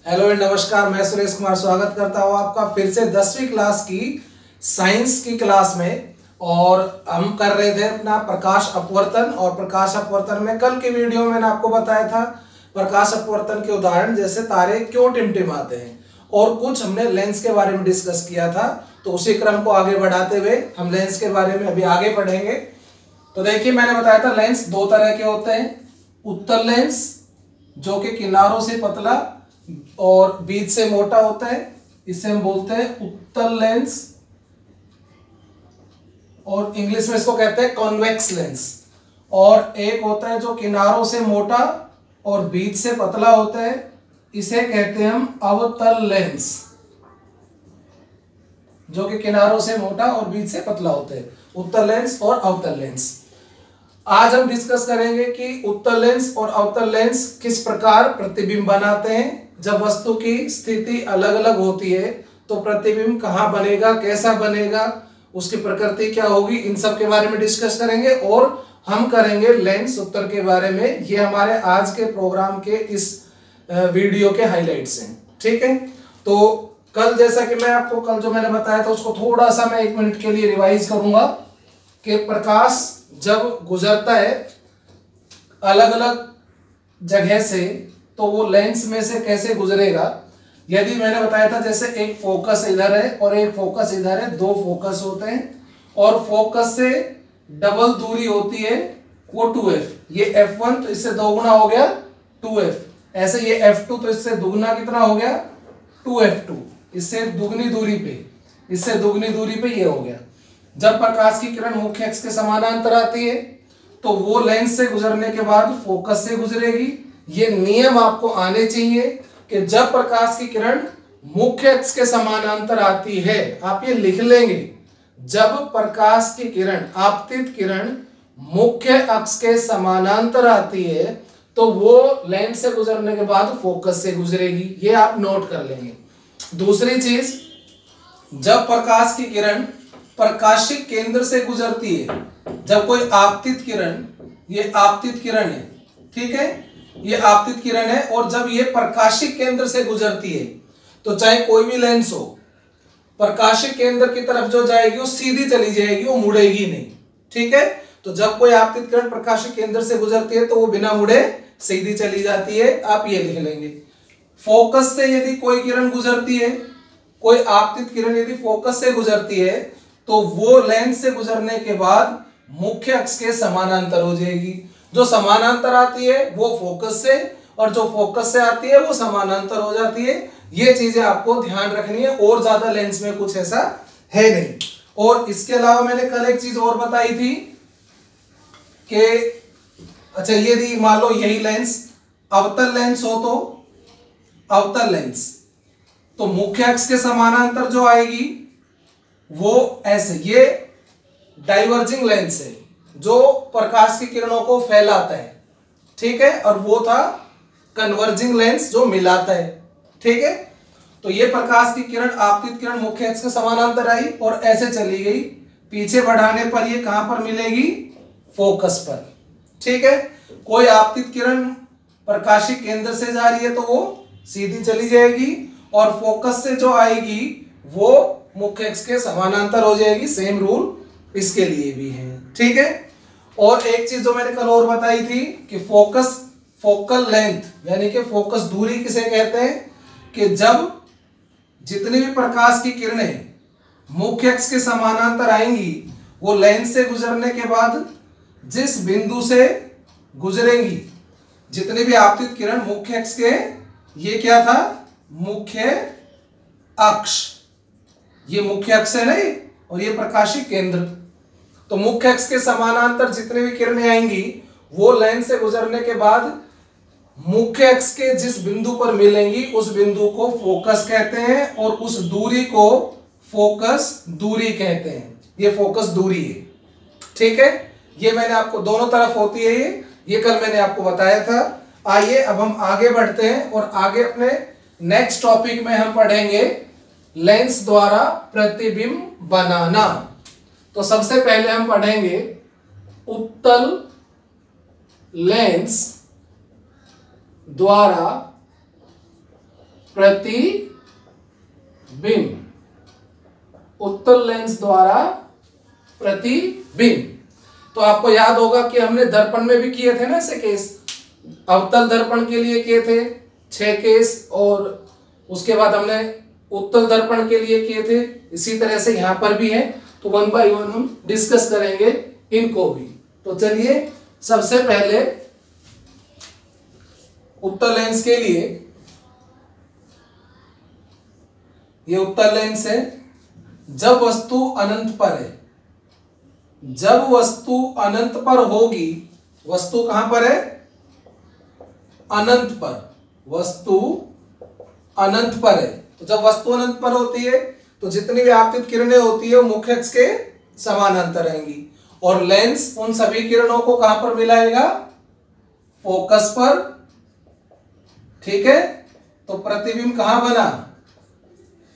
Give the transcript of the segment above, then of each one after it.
Hello and नमस्कार, मैं सुरेश कुमार स्वागत करता हूँ आपका फिर से 10वीं क्लास की साइंस की क्लास में। और हम कर रहे थे अपना प्रकाश अपवर्तन। और प्रकाश अपवर्तन में कल की वीडियो में मैंने आपको बताया था प्रकाश अपवर्तन के उदाहरण, जैसे तारे क्यों टिमटिमाते हैं, और कुछ हमने लेंस के बारे में डिस्कस किया था। तो उसी क्रम को आगे बढ़ाते हुए हम लेंस के बारे में अभी आगे बढ़ेंगे। तो देखिए, मैंने बताया था लेंस दो तरह के होते हैं। उत्तल लेंस जो कि किनारों से पतला और बीच से मोटा होता है, इसे हम बोलते हैं उत्तल लेंस, और इंग्लिश में इसको कहते हैं कॉन्वेक्स लेंस। और एक होता है जो किनारों से मोटा और बीच से पतला होता है, इसे कहते हैं हम अवतल लेंस, जो कि किनारों से मोटा और बीच से पतला होता है, उत्तल लेंस और अवतल लेंस। आज हम डिस्कस करेंगे कि उत्तल लेंस और अवतल लेंस किस प्रकार प्रतिबिंब बनाते हैं। जब वस्तु की स्थिति अलग अलग होती है तो प्रतिबिंब कहाँ बनेगा, कैसा बनेगा, उसकी प्रकृति क्या होगी, इन सब के बारे में डिस्कस करेंगे। और हम करेंगे लेंस उत्तर के बारे में। ये हमारे आज के प्रोग्राम के इस वीडियो के हाइलाइट्स हैं, ठीक है। तो कल जैसा कि मैं आपको कल जो मैंने बताया था उसको थोड़ा सा मैं 1 मिनट के लिए रिवाइज करूंगा कि प्रकाश जब गुजरता है अलग अलग जगह से तो वो लेंस में से कैसे गुजरेगा। यदि मैंने बताया था जैसे एक फोकस इधर है और एक फोकस इधर है, दो फोकस होते हैं और फोकस से डबल दूरी होती है वो 2f। ये f1 तो इससे दोगुना हो गया 2f, ऐसे ये f2 तो इससे दुगना कितना हो गया 2f2, इससे दुगनी दूरी पे, इससे दुगनी दूरी पे ये हो गया। जब प्रकाश की किरण मुख्य अक्ष के समानांतर आती है तो वो लेंस से गुजरने के बाद फोकस से गुजरेगी। ये नियम आपको आने चाहिए कि जब प्रकाश की किरण मुख्य अक्ष के समानांतर आती है, आप ये लिख लेंगे, जब प्रकाश की किरण आपतित किरण मुख्य अक्ष के समानांतर आती है तो वो लेंस से गुजरने के बाद फोकस से गुजरेगी। ये आप नोट कर लेंगे। दूसरी चीज, जब प्रकाश की किरण प्रकाशिक केंद्र से गुजरती है, जब कोई आपतित किरण, ये आपतित किरण है, ठीक है, ये आपतित किरण है, और जब ये प्रकाशिक केंद्र से गुजरती है तो चाहे कोई भी लेंस हो, प्रकाशिक केंद्र की तरफ जो जाएगी वो सीधी चली जाएगी, वो मुड़ेगी नहीं, ठीक है। तो जब कोई आपतित किरण प्रकाशिक केंद्र से गुजरती है तो वो बिना मुड़े सीधी चली जाती है, आप ये लिख लेंगे। फोकस से यदि कोई किरण गुजरती है, कोई आपतित किरण यदि फोकस से गुजरती है तो वो लेंस से गुजरने के बाद मुख्य अक्ष के समानांतर हो जाएगी। जो समानांतर आती है वो फोकस से, और जो फोकस से आती है वो समानांतर हो जाती है। ये चीजें आपको ध्यान रखनी है, और ज्यादा लेंस में कुछ ऐसा है नहीं। और इसके अलावा मैंने कल एक चीज और बताई थी कि अच्छा, यदि मान लो यही लेंस अवतल लेंस हो तो अवतल लेंस तो मुख्य अक्ष के समानांतर जो आएगी वो ऐसे, ये डाइवर्जिंग लेंस है जो प्रकाश की किरणों को फैलाता है, ठीक है, और वो था कन्वर्जिंग लेंस जो मिलाता है, ठीक है। तो ये प्रकाश की किरण आपतित किरण मुख्य अक्ष के समानांतर आई और ऐसे चली गई, पीछे बढ़ाने पर ये कहां पर मिलेगी, फोकस पर, ठीक है। कोई आपतित किरण प्रकाशिक केंद्र से जा रही है तो वो सीधी चली जाएगी, और फोकस से जो आएगी वो मुख्य अक्ष के समानांतर हो जाएगी। सेम रूल इसके लिए भी है, ठीक है। और एक चीज जो मैंने कल और बताई थी कि फोकल लेंथ यानी कि फोकस दूरी किसे कहते हैं, कि जब जितनी भी प्रकाश की किरणें मुख्य अक्ष के समानांतर आएंगी वो लेंस से गुजरने के बाद जिस बिंदु से गुजरेंगी, जितनी भी आपतित किरण मुख्य अक्ष के, ये क्या था, मुख्य अक्ष, ये मुख्य अक्ष है नहीं, और ये प्रकाशिक केंद्र, तो मुख्य अक्ष के समानांतर जितनी भी किरणें आएंगी वो लेंस से गुजरने के बाद मुख्य अक्ष के जिस बिंदु पर मिलेंगी उस बिंदु को फोकस कहते हैं, और उस दूरी को फोकस दूरी कहते हैं। ये फोकस दूरी है, ठीक है। ये मैंने आपको दोनों तरफ होती है, ये कल मैंने आपको बताया था। आइए अब हम आगे बढ़ते हैं और आगे अपने नेक्स्ट टॉपिक में हम पढ़ेंगे लेंस द्वारा प्रतिबिंब बनाना। तो सबसे पहले हम पढ़ेंगे उत्तल लेंस द्वारा प्रतिबिंब, उत्तल लेंस द्वारा प्रतिबिंब। तो आपको याद होगा कि हमने दर्पण में भी किए थे ना ऐसे केस, अवतल दर्पण के लिए किए थे 6 केस, और उसके बाद हमने उत्तल दर्पण के लिए किए थे। इसी तरह से यहाँ पर भी है, तो 1 बाय 1 हम डिस्कस करेंगे इनको भी। तो चलिए सबसे पहले उत्तल लेंस के लिए, ये उत्तल लेंस है। जब वस्तु अनंत पर है, जब वस्तु अनंत पर होगी, वस्तु कहां पर है? अनंत पर, वस्तु अनंत पर है। तो जब वस्तु अनंत पर होती है तो जितनी भी आपतित किरणें होती है वो मुख्य अक्ष के समानांतर रहेंगी, और लेंस उन सभी किरणों को कहां पर मिलाएगा? फोकस पर। ठीक है, तो प्रतिबिंब कहां बना?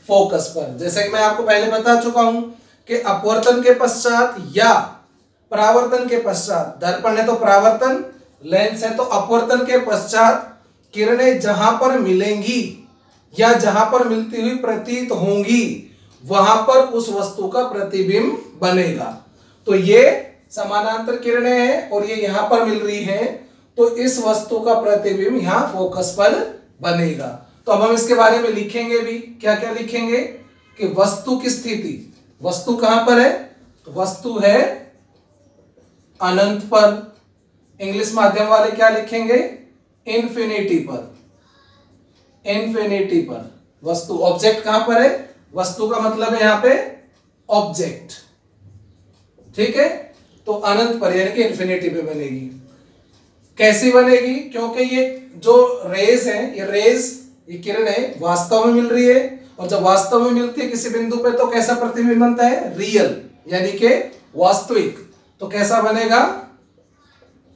फोकस पर। जैसे कि मैं आपको पहले बता चुका हूं कि अपवर्तन के पश्चात या परावर्तन के पश्चात, दर्पण है तो परावर्तन, लेंस है तो अपवर्तन के पश्चात किरणें जहां पर मिलेंगी या जहां पर मिलती हुई प्रतीत होंगी, वहां पर उस वस्तु का प्रतिबिंब बनेगा। तो ये समानांतर किरणें हैं और ये यहां पर मिल रही हैं, तो इस वस्तु का प्रतिबिंब यहां फोकस पर बनेगा। तो अब हम इसके बारे में लिखेंगे भी, क्या क्या लिखेंगे कि वस्तु की स्थिति, वस्तु कहां पर है? तो वस्तु है अनंत पर। इंग्लिश माध्यम वाले क्या लिखेंगे? इन्फिनिटी पर, इन्फिनिटी पर। वस्तु, ऑब्जेक्ट कहां पर है? वस्तु का मतलब है यहां पे ऑब्जेक्ट। ठीक है, तो अनंत पर यानी कि इन्फिनिटी पे बनेगी। कैसी बनेगी? क्योंकि ये जो रेज है, ये रेज, ये किरणें वास्तव में मिल रही है, और जब वास्तव में मिलती है किसी बिंदु पे तो कैसा प्रतिबिंब बनता है? रियल, यानी कि वास्तविक। तो कैसा बनेगा?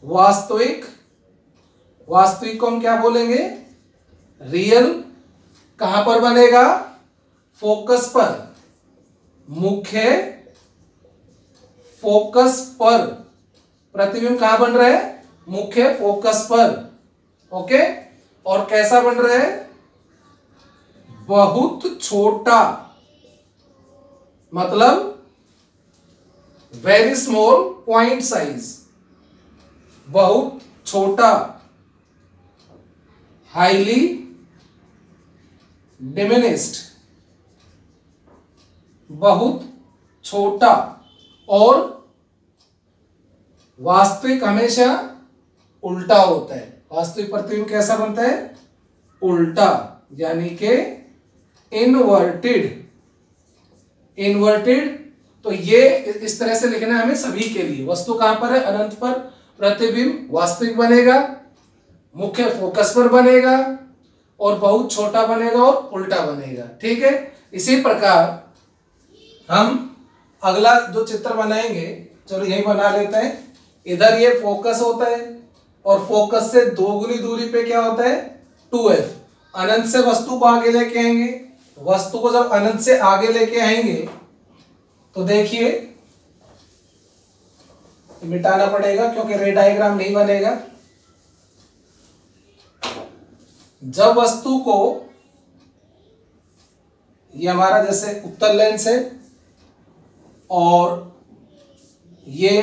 वास्तविक। वास्तविक को हम क्या बोलेंगे? रियल। कहां पर बनेगा? फोकस पर, मुख्य फोकस पर। प्रतिबिंब कहां बन रहा है? मुख्य फोकस पर। ओके, और कैसा बन रहा है? बहुत छोटा, मतलब वेरी स्मॉल पॉइंट साइज, बहुत छोटा, हाईली डिमिनिस्ड, बहुत छोटा। और वास्तविक हमेशा उल्टा होता है। वास्तविक प्रतिबिंब कैसा बनता है? उल्टा, यानी कि इनवर्टेड। इनवर्टेड, तो ये इस तरह से लिखना है हमें सभी के लिए। वस्तु कहां पर है? अनंत पर। प्रतिबिंब वास्तविक बनेगा, मुख्य फोकस पर बनेगा, और बहुत छोटा बनेगा और उल्टा बनेगा। ठीक है, इसी प्रकार हम अगला जो चित्र बनाएंगे, चलो यही बना लेते हैं। इधर ये फोकस होता है, और फोकस से 2 गुनी दूरी पे क्या होता है? 2f। अनंत से वस्तु को आगे लेके आएंगे। वस्तु को जब अनंत से आगे लेके आएंगे तो देखिए, मिटाना पड़ेगा क्योंकि रे डायग्राम नहीं बनेगा। जब वस्तु को, ये हमारा जैसे उत्तल लेंस है और ये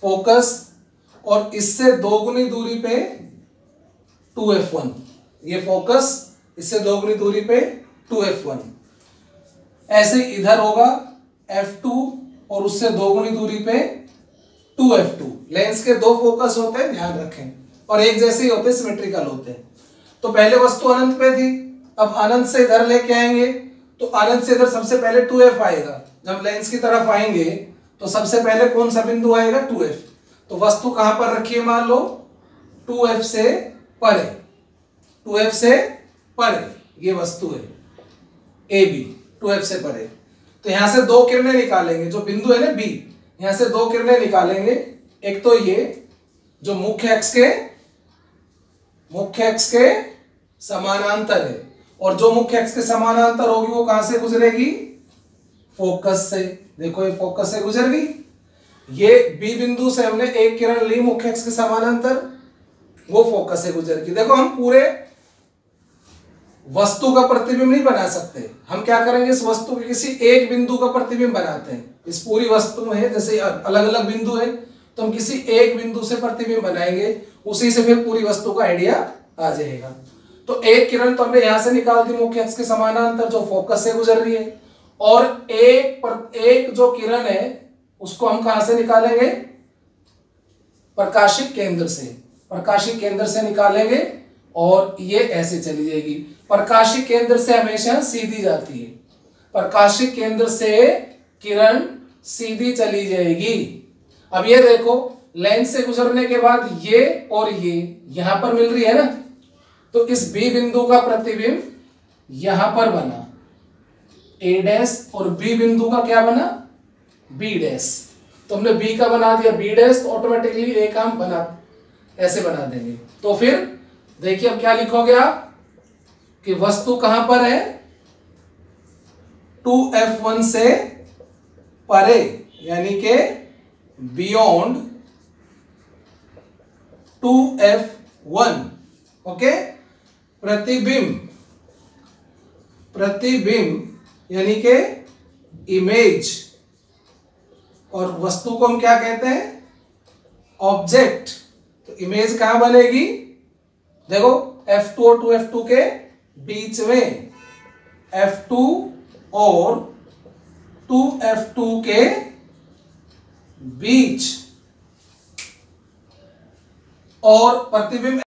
फोकस, और इससे 2 गुनी दूरी पे 2f1, ये फोकस, इससे 2 गुनी दूरी पे 2f1। ऐसे इधर होगा f2 और उससे 2 गुनी दूरी पे 2f2। लेंस के 2 फोकस होते हैं, ध्यान रखें, और एक जैसे ही होते हैं, सिमेट्रिकल होते हैं। तो पहले वस्तु अनंत पे थी, अब अनंत से इधर लेके आएंगे तो अनंत से इधर सबसे पहले 2f आएगा। जब लेंस की तरफ आएंगे तो सबसे पहले कौन सा बिंदु आएगा? 2f। तो वस्तु कहां पर रखी है? मान लो 2f से परे, 2f से परे ये वस्तु है AB, 2f से परे। तो यहां से 2 किरणें निकालेंगे, जो बिंदु है ना B, यहां से 2 किरणें निकालेंगे। एक तो ये जो मुख्य अक्ष के समानांतर है, और जो मुख्य अक्ष के समानांतर होगी वो कहां से गुजरेगी? फोकस से। देखो ये फोकस से गुजर गई। ये B बिंदु से हमने एक किरण ली मुख्य अक्ष के समानांतर, वो फोकस से गुजर गई। देखो हम पूरे वस्तु का प्रतिबिंब नहीं बना सकते। हम क्या करेंगे, इस वस्तु के किसी एक बिंदु का प्रतिबिंब बनाते हैं। इस पूरी वस्तु में जैसे अलग अलग बिंदु है तो हम किसी एक बिंदु से प्रतिबिंब बनाएंगे, उसी से फिर पूरी वस्तु का आइडिया आ जाएगा। तो एक किरण तो हमने यहां से निकाल दी मुख्य अक्ष के समानांतर जो फोकस से गुजर रही है, और एक जो किरण है उसको हम कहां से निकालेंगे, प्रकाशिक केंद्र से। प्रकाशिक केंद्र से निकालेंगे और ये ऐसे चली जाएगी। प्रकाशिक केंद्र से हमेशा सीधी जाती है, प्रकाशिक केंद्र से किरण सीधी चली जाएगी। अब ये देखो, लेंस से गुजरने के बाद ये और ये यहां पर मिल रही है ना, तो इस बी बिंदु का प्रतिबिंब यहां पर बना ए डैश, और बी बिंदु का क्या बना, बी डैश। तो हमने बी का बना दिया बी डैश, तो ऑटोमेटिकली ए का हम ऐसे बना देंगे। तो फिर देखिए अब क्या लिखोगे आप कि वस्तु कहां पर है, 2f1 से परे, यानी के बियॉन्ड 2f1। ओके, प्रतिबिंब यानी के इमेज, और वस्तु को हम क्या कहते हैं, ऑब्जेक्ट। तो इमेज कहां बनेगी, देखो F2 और 2F2 के बीच में, F2 और 2F2 के बीच, और प्रतिबिंब